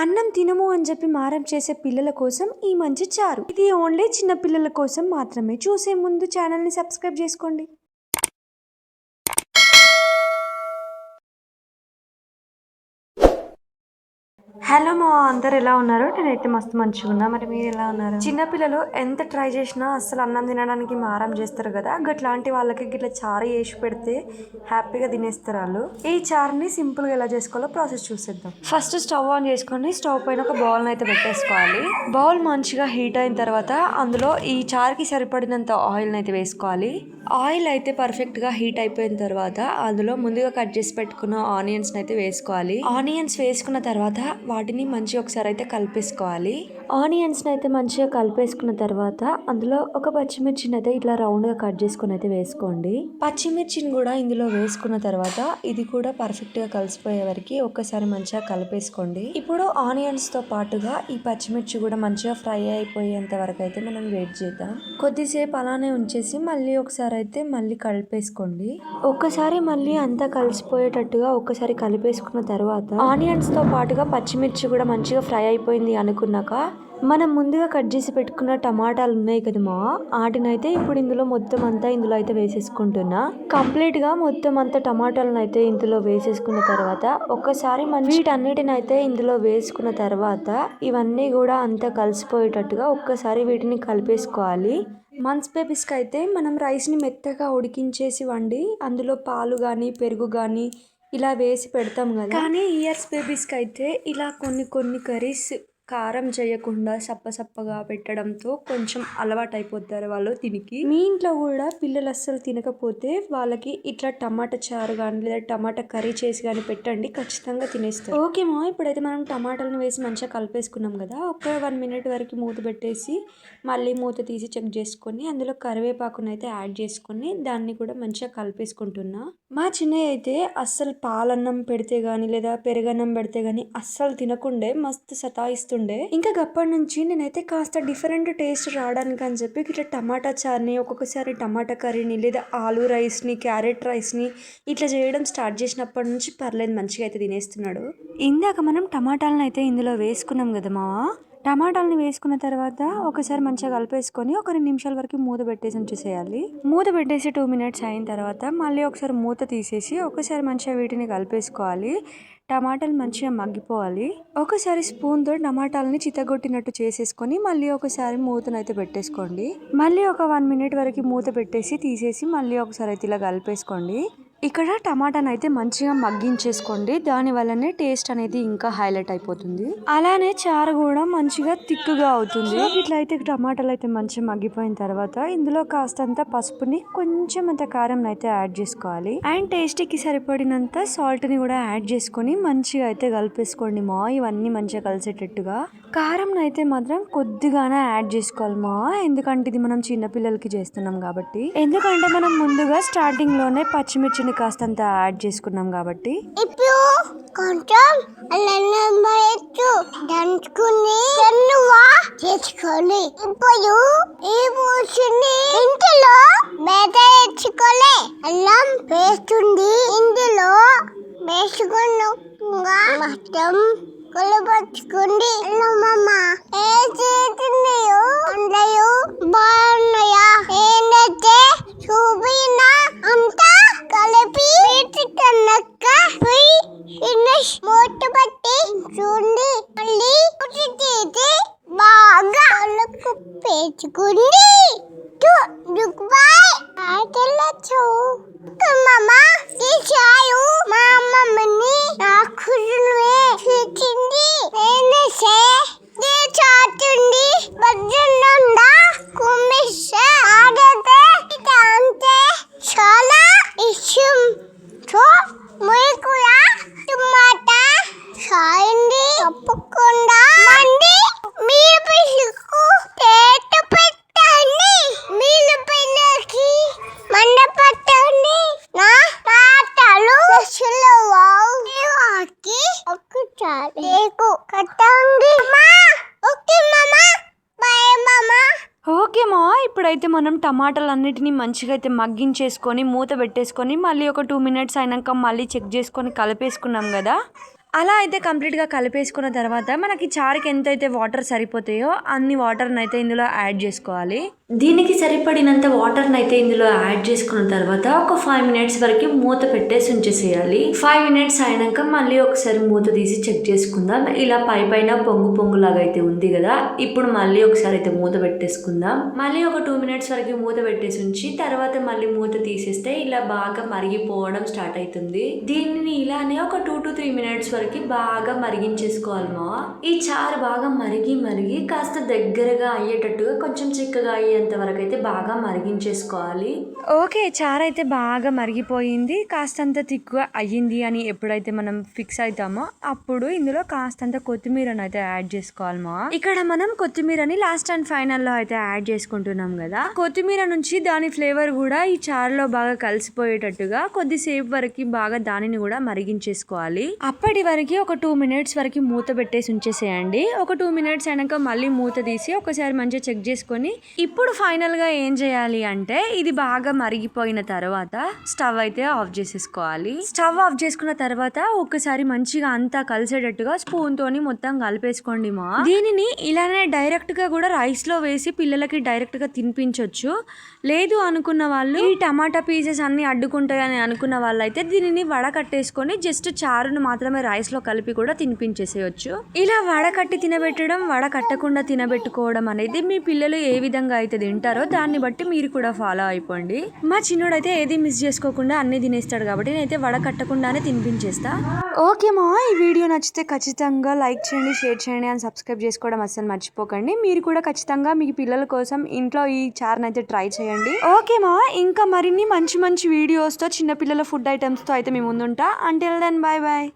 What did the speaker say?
అన్నం తినము అని చెప్పి మారం చేసే పిల్లల కోసం ఈ మంచి చారు. ఇది ఓన్లీ చిన్న పిల్లల కోసం మాత్రమే. చూసే ముందు ఛానల్ని సబ్స్క్రైబ్ చేసుకోండి. హలో మా అందరు ఎలా ఉన్నారు? నేనైతే మస్తు మంచిగా ఉన్నా. మరి మీరు ఎలా ఉన్నారు? చిన్నపిల్లలు ఎంత ట్రై చేసినా అస్సలు అన్నం తినడానికి మారం చేస్తారు కదా, గట్లాంటి వాళ్ళకి గిట్లా చారు వేసి పెడితే హ్యాపీగా తినేస్తారు వాళ్ళు. ఈ చారుని సింపుల్ గా ఎలా చేసుకోవాలో ప్రాసెస్ చూసేద్దాం. ఫస్ట్ స్టవ్ ఆన్ చేసుకొని స్టవ్ పైన ఒక బౌల్ అయితే పెట్టేసుకోవాలి. బౌల్ మంచిగా హీట్ అయిన తర్వాత అందులో ఈ చారుకి సరిపడినంత ఆయిల్ అయితే వేసుకోవాలి. ఆయిల్ అయితే పర్ఫెక్ట్ గా హీట్ అయిపోయిన తర్వాత అందులో ముందుగా కట్ చేసి పెట్టుకున్న ఆనియన్స్ అయితే వేసుకోవాలి. ఆనియన్స్ వేసుకున్న తర్వాత వాటిని మంచిగా ఒకసారి అయితే కలిపేసుకోవాలి. ఆనియన్స్ అయితే మంచిగా కలిపేసుకున్న తర్వాత అందులో ఒక పచ్చిమిర్చిని అయితే ఇట్లా రౌండ్ గా కట్ చేసుకుని అయితే వేసుకోండి. పచ్చిమిర్చిని కూడా ఇందులో వేసుకున్న తర్వాత ఇది కూడా పర్ఫెక్ట్ గా కలిసిపోయే వరకు ఒక్కసారి మంచిగా కలిపేసుకోండి. ఇప్పుడు ఆనియన్స్ తో పాటుగా ఈ పచ్చిమిర్చి కూడా మంచిగా ఫ్రై అయిపోయేంత వరకు అయితే మనం వెయిట్ చేద్దాం. కొద్దిసేపు అలానే ఉంచేసి మళ్ళీ ఒకసారి అయితే మళ్ళీ కలిపేసుకోండి. ఒక్కసారి మళ్ళీ అంతా కలిసిపోయేటట్టుగా ఒక్కసారి కలిపేసుకున్న తర్వాత ఆనియన్స్ తో పాటుగా పచ్చిమిర్చి కూడా మంచిగా ఫ్రై అయిపోయింది అనుకున్నాక మనం ముందుగా కట్ చేసి పెట్టుకున్న టమాటాలు ఉన్నాయి కదమ్మా, వాటినైతే ఇప్పుడు ఇందులో మొత్తం అంతా ఇందులో అయితే వేసేసుకుంటున్నా. కంప్లీట్ గా మొత్తం అంతా టమాటాలను అయితే ఇందులో వేసేసుకున్న తర్వాత ఒక్కసారి వీటన్నిటిని అయితే ఇందులో వేసుకున్న తర్వాత ఇవన్నీ కూడా అంతా కలిసిపోయేటట్టుగా ఒక్కసారి వీటిని కలిపేసుకోవాలి. మంత్స్ బేబీస్కి అయితే మనం రైస్ని మెత్తగా ఉడికించేసి వండి అందులో పాలు కానీ పెరుగు కానీ ఇలా వేసి పెడతాం కదా, కానీ ఇయర్స్ బేబీస్కి అయితే ఇలా కొన్ని కర్రీస్ కారం చేయకుండా సప్పగా పెట్టడంతో కొంచెం అలవాటు అయిపోతారు వాళ్ళు తినికి. మీ ఇంట్లో కూడా పిల్లలు అస్సలు తినకపోతే వాళ్ళకి ఇట్లా టమాటా చారు కానీ లేదా టమాటా కర్రీ చేసి కానీ పెట్టండి, ఖచ్చితంగా తినేస్తారు. ఓకే మా, ఇప్పుడైతే మనం టమాటాలను వేసి మంచిగా కలిపేసుకున్నాం కదా, ఒక 1 minute వరకు మూత పెట్టేసి మళ్ళీ మూత తీసి చెక్ చేసుకొని అందులో కరివేపాకును అయితే యాడ్ చేసుకొని దాన్ని కూడా మంచిగా కలిపేసుకుంటున్నా. మా చిన్నయ్య అయితే అస్సలు పాలన్నం పెడితే గానీ లేదా పెరుగన్నం పెడితే గానీ అస్సలు తినకుండే మస్తు సతాయిస్తుండే. ఇంకా అప్పటి నుంచి నేనైతే కాస్త డిఫరెంట్ టేస్ట్ రావడానికి అని చెప్పి ఇట్లా టమాటా చారుని ఒక్కొక్కసారి టమాటా కర్రీని లేదా ఆలూ రైస్ని క్యారెట్ రైస్ని ఇట్లా చేయడం స్టార్ట్ చేసినప్పటి నుంచి పర్లేదు మంచిగా అయితే తినేస్తున్నాడు. ఇందాక మనం టమాటాలను అయితే ఇందులో వేసుకున్నాం కదా మావా, టమాటాలని వేసుకున్న తర్వాత ఒకసారి మంచిగా కలిపేసుకొని ఒక 2 నిమిషాల వరకు మూత పెట్టేసి ఉంచేసేయాలి. మూత పెట్టేసి 2 minutes అయిన తర్వాత మళ్ళీ ఒకసారి మూత తీసేసి ఒకసారి మంచిగా వీటిని కలిపేసుకోవాలి. టమాటాలు మంచిగా మగ్గిపోవాలి. ఒకసారి స్పూన్తో టమాటాలని చితగొట్టినట్టు చేసేసుకొని మళ్ళీ ఒకసారి మూతనైతే పెట్టేసుకోండి. మళ్ళీ ఒక 1 minute వరకు మూత పెట్టేసి తీసేసి మళ్ళీ ఒకసారి అయితే ఇలా కలిపేసుకోండి. ఇక్కడ టమాటాను అయితే మంచిగా మగ్గించేసుకోండి, దాని వల్లనే టేస్ట్ అనేది ఇంకా హైలైట్ అయిపోతుంది. అలానే చారు కూడా మంచిగా తిక్కుగా అవుతుంది. ఇట్లా అయితే టమాటాలు అయితే మంచిగా మగ్గిపోయిన తర్వాత ఇందులో కాస్తంత పసుపుని కొంచెం అంత కారం అయితే యాడ్ చేసుకోవాలి. అండ్ టేస్ట్కి సరిపడినంత సాల్ట్ ని కూడా యాడ్ చేసుకొని మంచిగా అయితే కలిపేసుకోండి మా, ఇవన్నీ మంచిగా కలిసేటట్టుగా. కారం అయితే మాత్రం కొద్దిగానే యాడ్ చేసుకోవాలి మా, ఎందుకంటే ఇది మనం చిన్నపిల్లలకి చేస్తున్నాం కాబట్టి. ఎందుకంటే మనం ముందుగా స్టార్టింగ్ లోనే పచ్చిమిర్చిని కాస్తంత యాడ్ చేసుకున్నాం కాబట్టి. ఇప్పుడు కొంచెం చేసుకోవాలి. ఇప్పుడు ఈ పూసిని ఇంటిలో బెదరించుకోలే అల్లం వేస్తుంది. ఇందులో వేసుకున్న మొత్తం కొలపచ్చుకోండి. అల్లమ్మ ఏ చేతున్నాయో అందరూ బాగున్నాయా? ఏంటంటే చూపినా అంతా కలిపి పెట్టుకున్నాక మూత పట్టి చూడండి. మళ్ళీ తీసి బాగా కళ్ళకు పెట్టుకుంది. ఈ చాలు మా అమ్మమ్మని నాకు తెచ్చింది. చాటుంది బజ్జుందా కుమ్మిస్తే ఆడితే అంతే చాలా ఇష్టం. మీకు టమాటా చాయండి తప్పకుండా మంది మీరు పిల్లలకు పేట పెట్టండి. మీరు పిల్లలకి మండ పెట్టండి. నా పాటలు కట్టండి. ఓకే మామా, బాయ్ మామా. ఓకే మా, ఇప్పుడైతే మనం టమాటాలన్నిటిని మంచిగా అయితే మగ్గించేసుకొని మూత పెట్టేసుకొని మళ్ళీ ఒక 2 minutes అయినాక మళ్ళీ చెక్ చేసుకొని కలిపేసుకున్నాం కదా, అలా అయితే కంప్లీట్గా కలిపేసుకున్న తర్వాత మనకి చారుకి ఎంతైతే వాటర్ సరిపోతాయో అన్ని వాటర్ని అయితే ఇందులో యాడ్ చేసుకోవాలి. దీనికి సరిపడినంత వాటర్ని అయితే ఇందులో యాడ్ చేసుకున్న తర్వాత ఒక 5 minutes వరకు మూత పెట్టేసి ఉంచేసేయాలి. 5 minutes అయినాక మళ్ళీ ఒకసారి మూత తీసి చెక్ చేసుకుందాం. ఇలా పైన పొంగు లాగా అయితే ఉంది కదా, ఇప్పుడు మళ్ళీ ఒకసారి అయితే మూత పెట్టేసుకుందాం. మళ్ళీ ఒక 2 minutes వరకు మూత పెట్టేసి ఉంచి తర్వాత మళ్ళీ మూత తీసేస్తే ఇలా బాగా మరిగిపోవడం స్టార్ట్ అవుతుంది. దీనిని ఇలానే ఒక 2 to 3 minutes వరకు బాగా మరిగించేసుకోవాలి. ఈ చారు బాగా మరిగి కాస్త దగ్గరగా అయ్యేటట్టుగా కొంచెం చిక్కగా అయ్యేంత వరకు అయితే బాగా మరిగించేసుకోవాలి. ఓకే, చారు అయితే బాగా మరిగిపోయింది, కాస్తంత తిక్కుగా అయ్యింది అని ఎప్పుడైతే మనం ఫిక్స్ అవుతామో అప్పుడు ఇందులో కాస్తంత కొత్తిమీరని అయితే యాడ్ చేసుకోవాలి. ఇక్కడ మనం కొత్తిమీరని లాస్ట్ అండ్ ఫైనల్ లో అయితే యాడ్ చేసుకుంటున్నాం కదా. కొత్తిమీర నుంచి దాని ఫ్లేవర్ కూడా ఈ చారులో బాగా కలిసిపోయేటట్టుగా కొద్దిసేపు వరకు బాగా దానిని కూడా మరిగించేసుకోవాలి. అప్పటి వరకు ఒక 2 minutes వరకు మూత పెట్టేసి ఉంచేసేయండి. ఒక 2 minutes అయినాక మళ్ళీ మూత తీసి ఒకసారి మంచిగా చెక్ చేసుకొని ఇప్పుడు ఫైనల్ గా ఏం చేయాలి అంటే ఇది బాగా మరిగిపోయిన తర్వాత స్టవ్ అయితే ఆఫ్ చేసేసుకోవాలి. స్టవ్ ఆఫ్ చేసుకున్న తర్వాత ఒకసారి మంచిగా అంతా కలిసేటట్టుగా స్పూన్ తోని మొత్తం కలిపేసుకోండి. దీనిని ఇలానే డైరెక్ట్ గా కూడా రైస్ లో వేసి పిల్లలకి డైరెక్ట్ గా తినిపించవచ్చు. లేదు అనుకున్న వాళ్ళు ఈ టమాటా పీసెస్ అన్ని అడ్డుకుంటాయని అనుకున్న వాళ్ళు అయితే దీనిని వడకట్టేసుకొని జస్ట్ చారును మాత్రమే రైస్ లో కలిపి కూడా తినిపించేసేయచ్చు. ఇలా వడకట్టి తినబెట్టడం, వడకట్టకుండా తినబెట్టుకోవడం అనేది మీ పిల్లలు ఏ విధంగా అయితే తింటారో దాన్ని బట్టి మీరు కూడా ఫాలో అయిపోండి. మా చిన్నోడైతే ఏది మిస్ చేసుకోకుండా అన్ని తినేస్తాడు కాబట్టి నేనైతే వడకట్టకుండానే తినిపించేస్తా. ఓకే మా, ఈ వీడియో నచ్చితే ఖచ్చితంగా లైక్ చేయండి, షేర్ చేయండి అండ్ సబ్స్క్రైబ్ చేసుకోవడం అస్సలు మర్చిపోకండి. మీరు కూడా ఖచ్చితంగా మీ పిల్లల కోసం ఇంట్లో ఈ చారుని అయితే ట్రై చేయండి. ఓకే మా, ఇంకా మరిన్ని మంచి వీడియోస్తో చిన్నపిల్లల ఫుడ్ ఐటమ్స్తో అయితే మీ ముందుంటా. Until then bye bye.